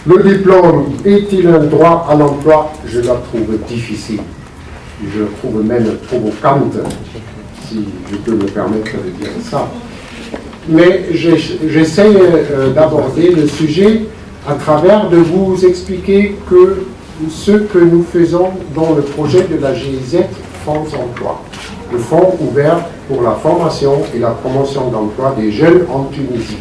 Le diplôme est-il un droit à l'emploi? Je la trouve difficile. Je la trouve même provocante, si je peux me permettre de dire ça. Mais j'essaie d'aborder le sujet à travers de vous expliquer que ce que nous faisons dans le projet de la GIZ France Emploi, le fonds ouvert pour la formation et la promotion d'emploi des jeunes en Tunisie.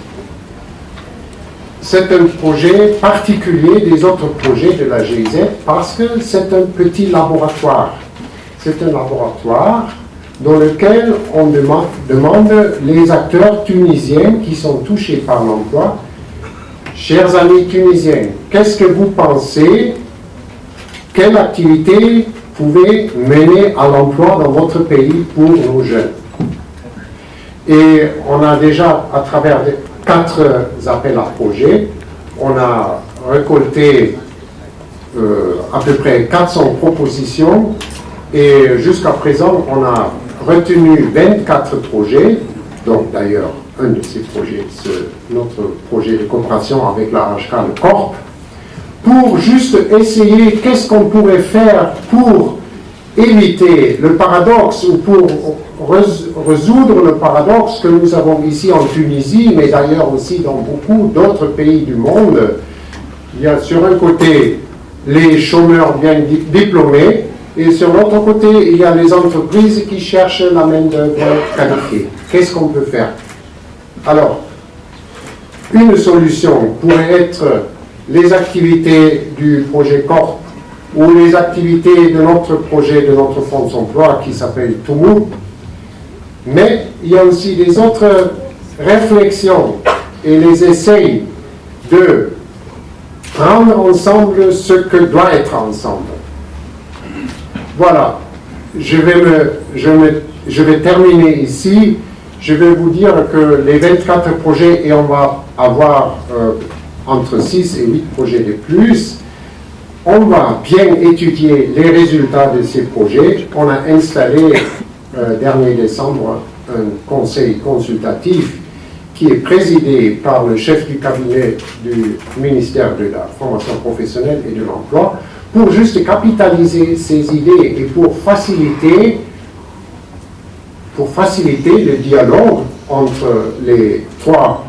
C'est un projet particulier des autres projets de la GIZ parce que c'est un petit laboratoire. C'est un laboratoire dans lequel on demande les acteurs tunisiens qui sont touchés par l'emploi. Chers amis tunisiens, qu'est-ce que vous pensez? Quelle activité pouvez mener à l'emploi dans votre pays pour nos jeunes? Et on a déjà, à travers 4 appels à projets, on a récolté à peu près 400 propositions et jusqu'à présent, on a retenu 24 projets, donc d'ailleurs, un de ces projets, c'est notre projet de coopération avec la HK Corp, pour juste essayer qu'est-ce qu'on pourrait faire pour éviter le paradoxe ou pour résoudre le paradoxe que nous avons ici en Tunisie, mais d'ailleurs aussi dans beaucoup d'autres pays du monde. Il y a sur un côté les chômeurs bien diplômés et sur l'autre côté il y a les entreprises qui cherchent la main-d'œuvre qualifiée. Qu'est-ce qu'on peut faire? Alors, une solution pourrait être les activités du projet Corp ou les activités de notre projet, de notre fonds d'emploi qui s'appelle Toumoud. Mais il y a aussi des autres réflexions et les essais de prendre ensemble ce que doit être ensemble. Voilà, je vais terminer ici. Je vais vous dire que les 24 projets, et on va avoir entre 6 et 8 projets de plus, on va bien étudier les résultats de ces projets. On a installé, dernier décembre, un conseil consultatif qui est présidé par le chef du cabinet du ministère de la formation professionnelle et de l'emploi, pour juste capitaliser ces idées et pour faciliter le dialogue entre les 3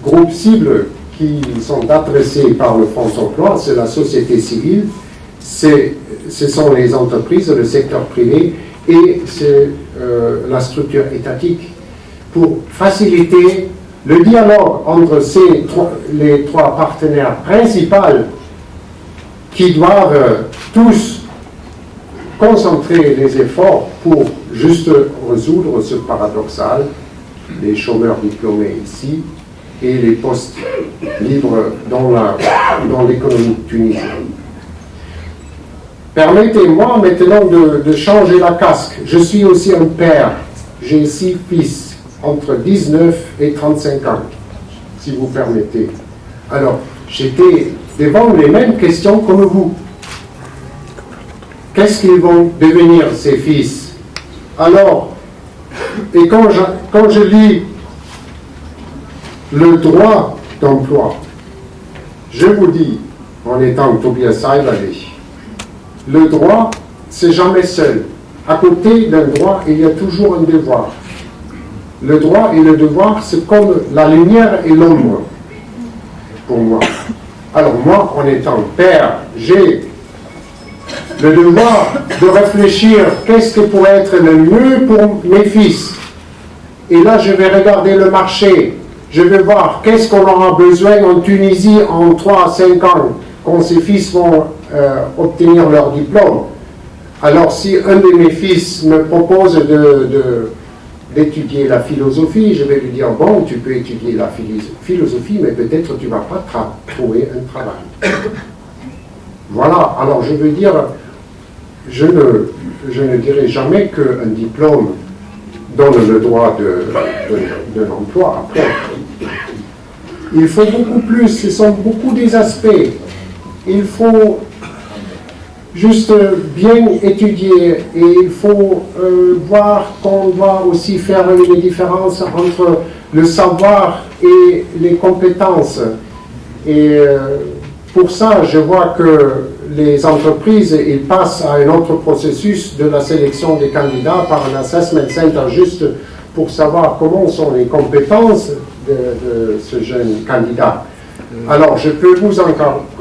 groupes cibles qui sont adressés par le Fonds d'emploi. C'est la société civile, ce sont les entreprises, le secteur privé et c'est la structure étatique, pour faciliter le dialogue entre les 3 partenaires principaux qui doivent tous concentrer les efforts pour juste résoudre ce paradoxal, les chômeurs diplômés ici et les postes libres dans l'économie tunisienne. Permettez-moi maintenant de changer la casque. Je suis aussi un père. J'ai 6 fils entre 19 et 35 ans, si vous permettez. Alors, j'étais devant les mêmes questions comme vous. Qu'est-ce qu'ils vont devenir, ces fils? Alors, et quand je lis le droit d'emploi, je vous dis, en étant Tobias Saïbali, le droit, c'est jamais seul. À côté d'un droit, il y a toujours un devoir. Le droit et le devoir, c'est comme la lumière et l'ombre, pour moi. Alors moi, en étant père, j'ai le devoir de réfléchir qu'est-ce que pourrait être le mieux pour mes fils. Et là, je vais regarder le marché. Je vais voir qu'est-ce qu'on aura besoin en Tunisie en 3 à 5 ans, quand ces fils vont obtenir leur diplôme. Alors, si un de mes fils me propose d'étudier la philosophie, je vais lui dire, bon, tu peux étudier la philosophie, mais peut-être tu ne vas pas trouver un travail. Voilà, alors je veux dire, je ne dirai jamais qu'un diplôme donne le droit de l'emploi. Après, il faut beaucoup plus, ce sont beaucoup des aspects. Il faut juste bien étudier et il faut voir qu'on doit aussi faire une différence entre le savoir et les compétences. Et Pour ça, je vois que les entreprises, ils passent à un autre processus de la sélection des candidats par un assessment center juste pour savoir comment sont les compétences de ce jeune candidat. Alors, je peux vous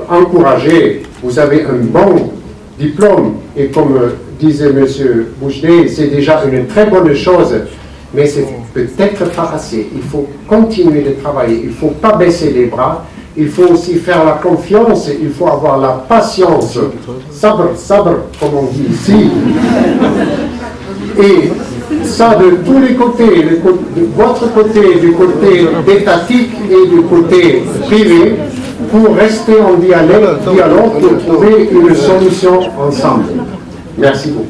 encourager, vous avez un bon diplôme, et comme disait M. Bouchedet, c'est déjà une très bonne chose, mais c'est peut-être pas assez. Il faut continuer de travailler, il ne faut pas baisser les bras, il faut aussi faire la confiance, il faut avoir la patience, sabr, sabr, comme on dit ici, et ça de tous les côtés, de votre côté, du côté étatique et du côté privé, pour rester en dialogue pour trouver une solution ensemble. Merci beaucoup.